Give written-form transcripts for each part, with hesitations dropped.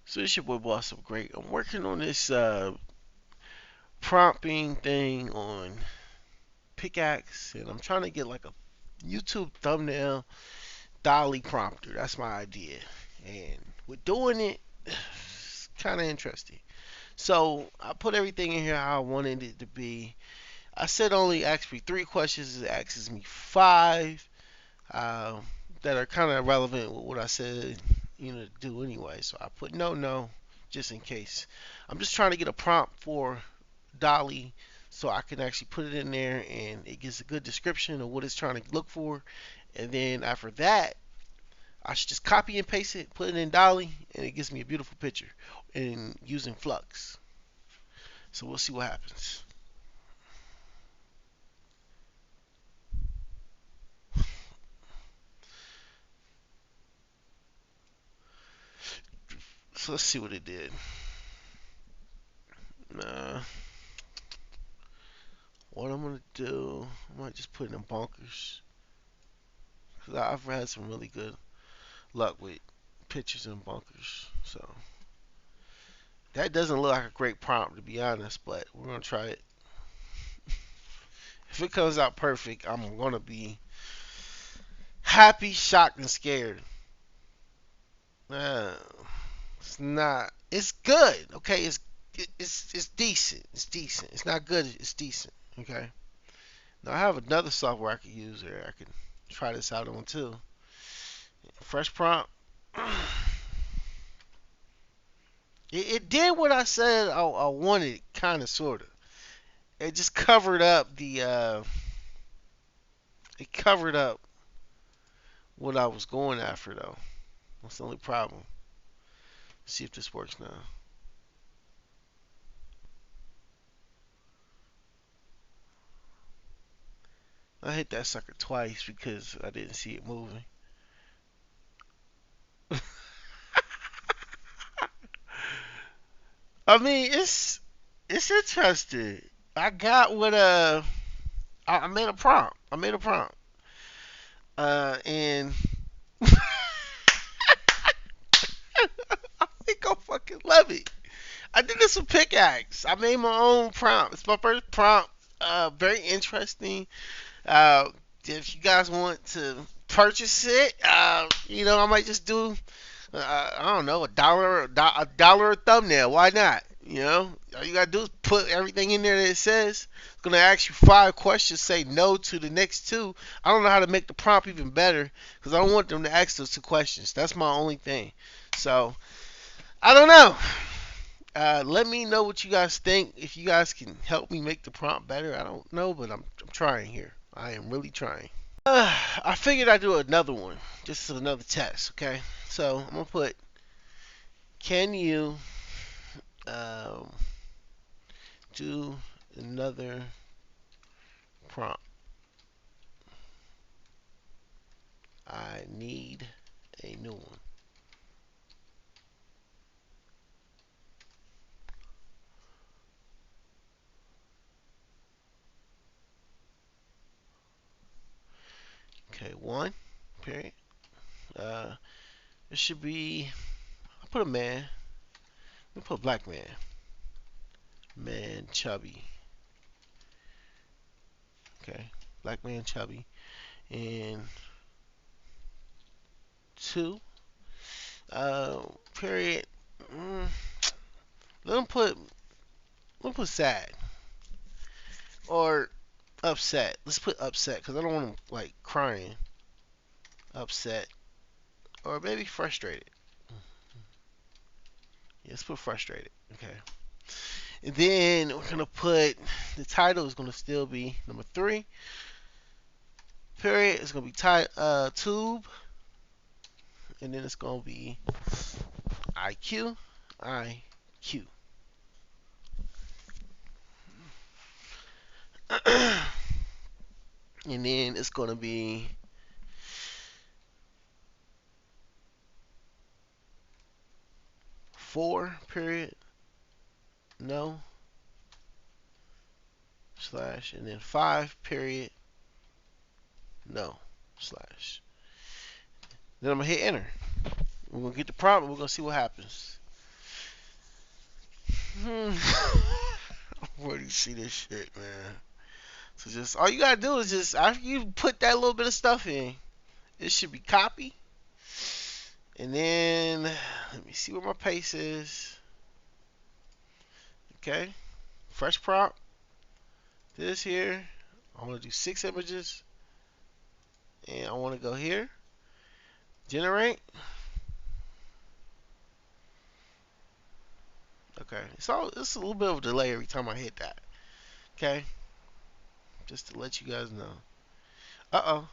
So it's your boy Boss Up Great. I'm working on this prompting thing on Pickaxe, and I'm trying to get like a YouTube thumbnail dolly prompter. That's my idea, and with doing it, it's kind of interesting. So I put everything in here how I wanted it to be. I said only ask me 3 questions. It asks me 5 uh, that are kind of relevant with what I said, to do anyway. So I put no, no, just in case. I'm just trying to get a prompt for Dolly so I can actually put it in there and it gives a good description of what it's trying to look for. And then after that, I should just copy and paste it, put it in Dolly, and it gives me a beautiful picture and using Flux. So we'll see what happens. So let's see what it did. Uh, what I'm gonna do, I might just put it in bonkers because I've had some really good luck with pictures in bunkers. So that doesn't look like a great prompt to be honest, but we're gonna try it. If it comes out perfect, I'm gonna be happy, shocked, and scared. Uh, it's not. It's good. Okay, it's decent. It's decent. It's not good. It's decent. Okay. Now I have another software I could use there. I could try this out on too. Fresh prompt. It did what I said I wanted, kind of, sort of. It just covered up the. It covered up what I was going after, though. That's the only problem. Let's see if this works now. I hit that sucker twice because I didn't see it moving. I mean, it's interesting. I got what I made a prompt. I made a prompt. And I think I fucking love it. I did this with Pickaxe. I made my own prompt. It's my first prompt. Very interesting. If you guys want to purchase it, I might just do, I don't know, a dollar a thumbnail. Why not? All you gotta do is put everything in there that it says. It's gonna ask you 5 questions. Say no to the next two. I don't know how to make the prompt even better because I don't want them to ask those 2 questions. That's my only thing. So I don't know. Let me know what you guys think. If you guys can help me make the prompt better, I don't know, but I'm trying here. I am really trying. I figured I'd do another one, just another test. Okay, so I'm gonna put, can you um, do another prompt? I need a new one. Okay, one period. Uh, it should be. I put a man. We put black man. Man chubby. Okay, black man chubby. And two. Period. Mm, let them put. Let them put sad or upset. Let's put upset because I don't want them like crying. Upset or maybe frustrated. Yeah, let's put frustrated. Okay. And then we're gonna put the title is gonna still be number 3. Period. It's gonna be tube, and then it's gonna be IQ, IQ, and then it's gonna be 4. Period. No slash, and then 5. Period. No slash. Then I'm gonna hit enter. We're gonna get the prompt. We're gonna see what happens. Hmm. Where do you see this shit, man? So just all you gotta do is just after you put that little bit of stuff in, it should be copy. And then let me see where my paste is. Okay, fresh prompt. This here, I want to do 6 images, and I want to go here, generate. Okay, it's a little bit of a delay every time I hit that. Okay, just to let you guys know. Uh-oh.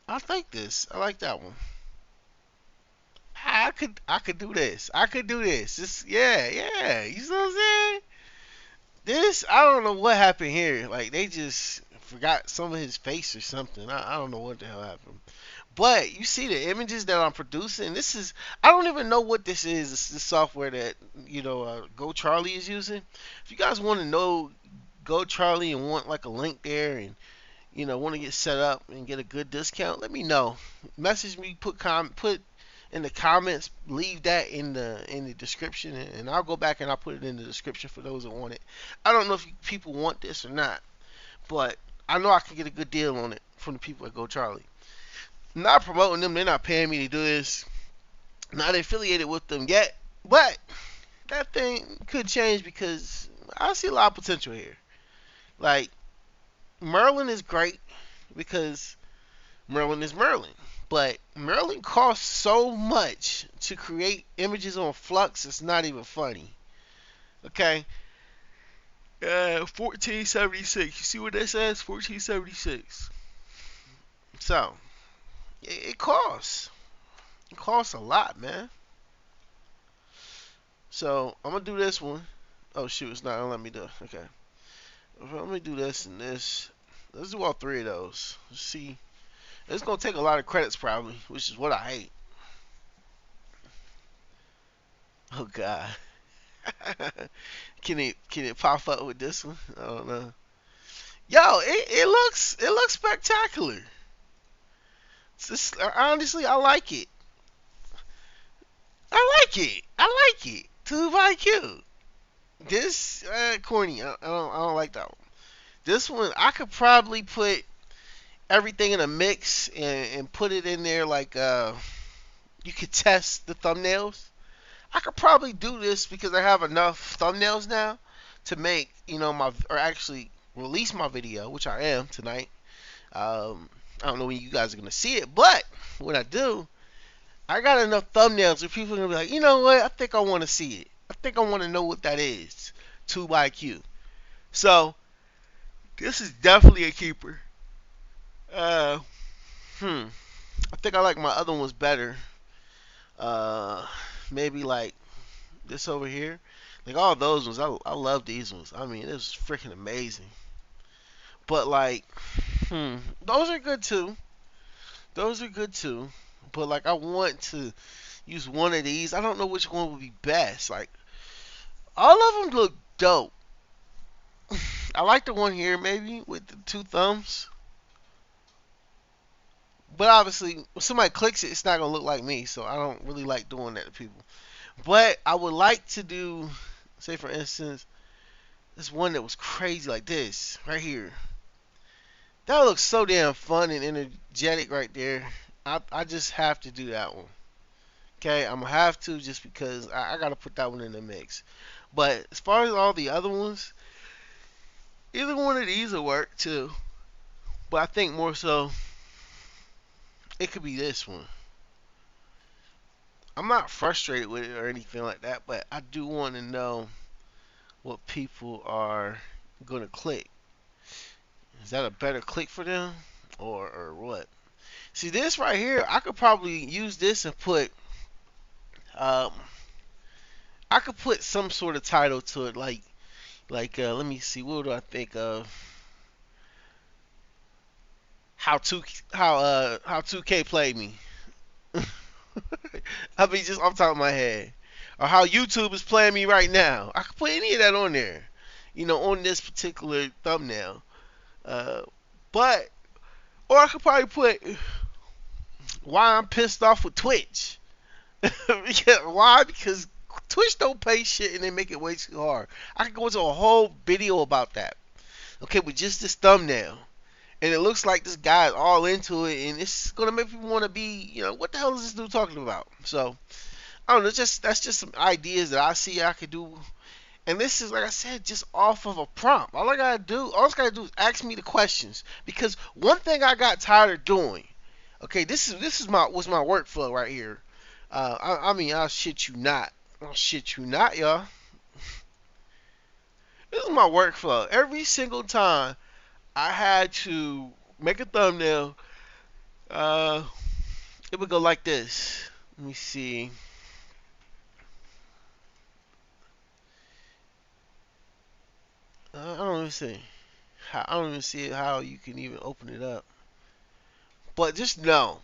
I like this. I like that one. I could do this. I could do this. Just yeah, yeah. You know what I'm saying? This I don't know what happened here. Like they just forgot some of his face or something. I don't know what the hell happened. But you see the images that I'm producing. This is I don't even know what this is. It's the software that Go Charlie is using. If you guys want to know Go Charlie and want like a link there and want to get set up and get a good discount, let me know. Message me, put in the comments, leave that in the description, and I'll go back and I'll put it in the description for those that want it. I don't know if people want this or not, but I know I can get a good deal on it from the people at Go Charlie. I'm not promoting them; they're not paying me to do this. I'm not affiliated with them yet, but that thing could change because I see a lot of potential here. Like Merlin is great because Merlin is Merlin. But Merlin costs so much to create images on Flux, it's not even funny. Okay? 1476. You see what that says? 1476. So, it costs. It costs a lot, man. So, I'm going to do this one. Oh, shoot. It's not going to let me do it. Okay. Let me do this and this. Let's do all three of those. Let's see. It's going to take a lot of credits, probably, which is what I hate. Oh, God. Can it pop up with this one? I don't know. Yo, it looks spectacular. It's just, honestly, I like it. I like it. I like it. 2 by Q. This corny. I don't like that one. This one I could probably put everything in a mix and put it in there like you could test the thumbnails. I could probably do this because I have enough thumbnails now to make, or actually release my video, which I am tonight. I don't know when you guys are going to see it, but when I do, I got enough thumbnails where people are going to be like, you know what? I think I want to see it. I think I want to know what that is. 2 by Q. So, this is definitely a keeper. Uh, hmm. I think I like my other ones better. Uh, maybe like this over here. Like all those ones, I love these ones. I mean, it's freaking amazing. But like, those are good too. Those are good too. But like, I want to use one of these. I don't know which one would be best. Like, all of them look dope. I like the one here maybe with the 2 thumbs. But obviously, when somebody clicks it, it's not gonna look like me. So I don't really like doing that to people. But I would like to do, say for instance, this one that was crazy like this right here. That looks so damn fun and energetic right there. I just have to do that one. Okay, I'm gonna have to just because I gotta put that one in the mix. But as far as all the other ones, either one of these will work too. But I think more so it could be this one. I'm not frustrated with it or anything like that, but I do want to know what people are gonna click. Is that a better click for them, or what? See this right here, I could probably use this and put um I could put some sort of title to it, like let me see, what do I think of? How 2K played me. I mean, just off the top of my head, or how YouTube is playing me right now. I could put any of that on there, on this particular thumbnail. Uh, but or I could probably put why I'm pissed off with Twitch. Yeah, why? Because Twitch don't pay shit and they make it way too hard. I could go into a whole video about that. Okay, with just this thumbnail. And it looks like this guy is all into it, and it's gonna make people want to be, what the hell is this dude talking about? So I don't know. That's just some ideas that I see I could do. And this is, like I said, just off of a prompt. All I gotta do is ask me the questions. Because one thing I got tired of doing. Okay, this is my workflow right here. I mean, I'll shit you not, y'all. This is my workflow. Every single time I had to make a thumbnail, uh, it would go like this. Let me see. I don't even see. I don't even see how you can even open it up. But just know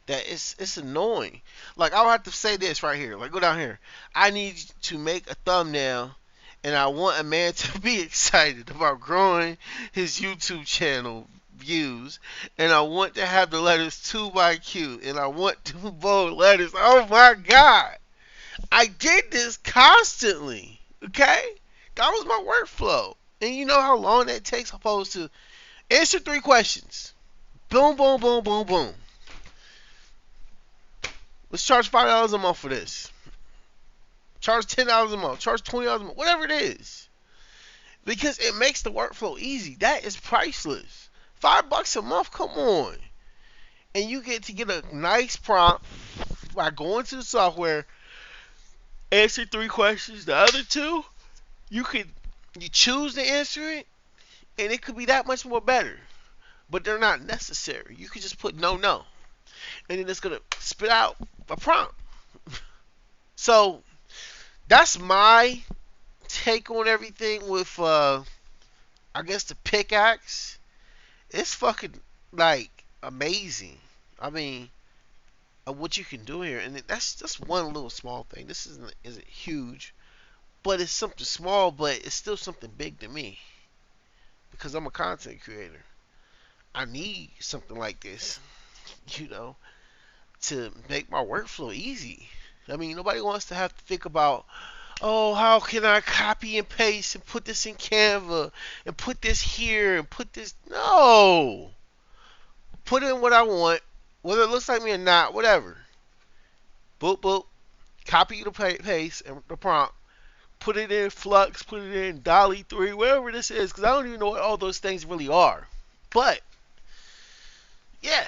that it's annoying. Like I'll have to say this right here. Like go down here. I need to make a thumbnail, and I want a man to be excited about growing his YouTube channel views, and I want to have the letters 2 by Q, and I want two bold letters. Oh my God! I did this constantly. Okay, that was my workflow. And you know how long that takes opposed to answer 3 questions. Boom, boom, boom, boom, boom. Let's charge $5 a month for this. Charge $10 a month. Charge $20 a month. Whatever it is. Because it makes the workflow easy. That is priceless. $5 a month, come on. And you get to get a nice prompt by going to the software, answer 3 questions. The other two, you choose to answer it, and it could be that much more better. But they're not necessary. You could just put no, no. And then it's going to spit out a prompt. So that's my take on everything with, I guess, the pickaxe. It's fucking, like, amazing. I mean, what you can do here. And that's just one little small thing. This isn't huge. But it's something small, but it's still something big to me. Because I'm a content creator. I need something like this, you know, to make my workflow easy. I mean, nobody wants to have to think about, oh, how can I copy and paste and put this in Canva and put this here and put this. No! Put in what I want, whether it looks like me or not, whatever. Boop, boop. Copy the paste and the prompt. Put it in Flux, put it in Dolly 3, wherever this is, because I don't even know what all those things really are. But, yeah.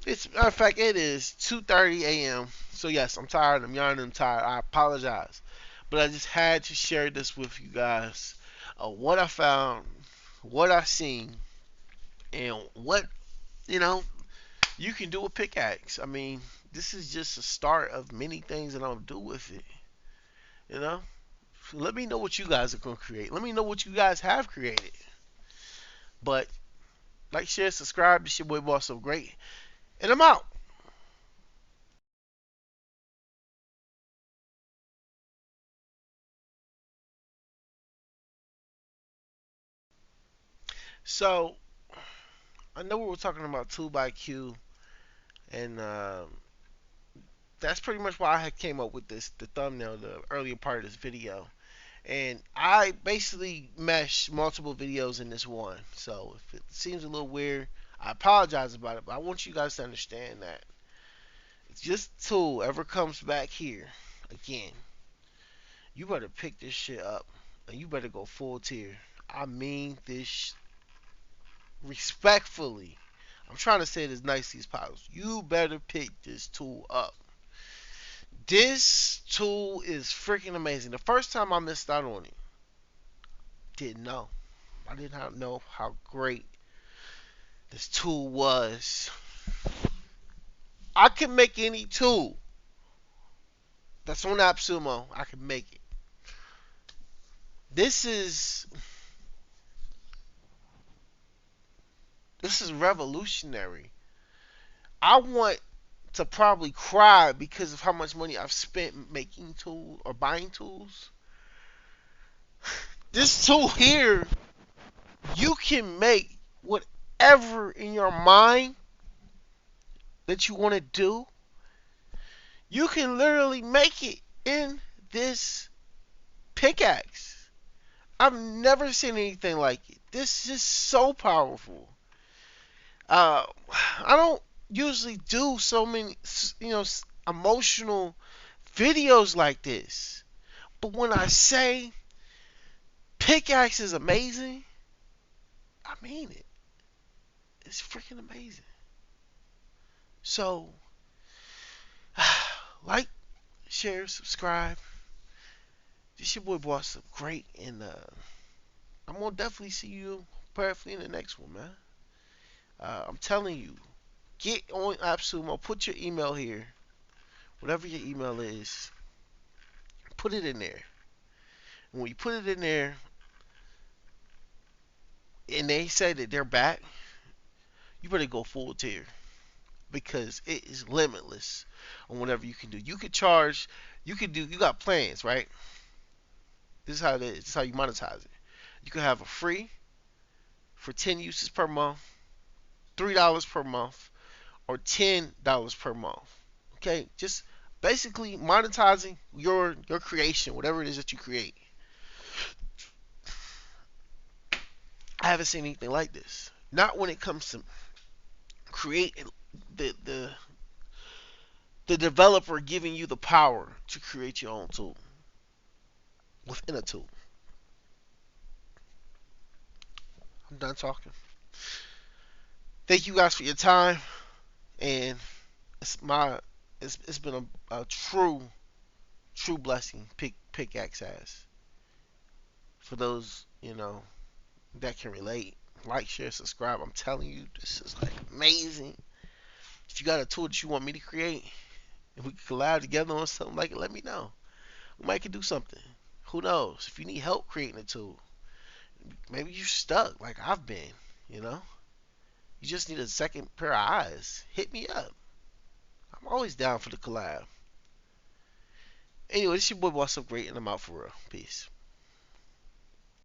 Matter of fact, it is 2:30 a.m. So yes, I'm tired. I'm yawning. I'm tired. I apologize, but I just had to share this with you guys. What I found, what I seen, and what you know you can do with pickaxe. I mean, this is just a start of many things that I'll do with it. You know, so let me know what you guys are gonna create. Let me know what you guys have created. But like, share, subscribe. This your boy Boss So Great, and I'm out. So I know we were talking about 2 by Q, and that's pretty much why I had came up with the thumbnail, the earlier part of this video. And I basically mesh multiple videos in this one. So if it seems a little weird, I apologize about it, but I want you guys to understand that if this tool ever comes back here again, you better pick this shit up and you better go full tier. I mean this respectfully. I'm trying to say it as nicely as possible. You better pick this tool up. This tool is freaking amazing. The first time I missed out on it, didn't know. I did not know how great this tool was. I can make any tool that's on AppSumo. I can make it. This is this is revolutionary. I want to probably cry because of how much money I've spent making tools or buying tools. This tool here, you can make whatever in your mind that you want to do, you can literally make it in this pickaxe. I've never seen anything like it. This is so powerful. Uh, I don't usually do so many, emotional videos like this. But when I say pickaxe is amazing, I mean it. It's freaking amazing. So, like, share, subscribe. This your boy Boss up great, and I'm gonna definitely see you perfectly in the next one, man. I'm telling you, get on AppSumo. Put your email here, whatever your email is. Put it in there. And when you put it in there, and they say that they're back, you better go full tier because it is limitless on whatever you can do. You could charge. You could do. You got plans, right? This is how it is. This is how you monetize it. You can have a free for 10 uses per month, $3 per month, or $10 per month. Okay, just basically monetizing your creation, whatever it is that you create. I haven't seen anything like this. Not when it comes to create the the the developer giving you the power to create your own tool within a tool. I'm done talking. Thank you guys for your time, and it's my it's been a true blessing. Pickaxe has for those that can relate. Like, share, subscribe. I'm telling you, this is like amazing. If you got a tool that you want me to create, if we can collab together on something like it, let me know. We might can do something. Who knows? If you need help creating a tool, maybe you're stuck like I've been. You know, you just need a second pair of eyes. Hit me up. I'm always down for the collab. Anyway, this your boy Boss Up Great, and I'm out for real. Peace.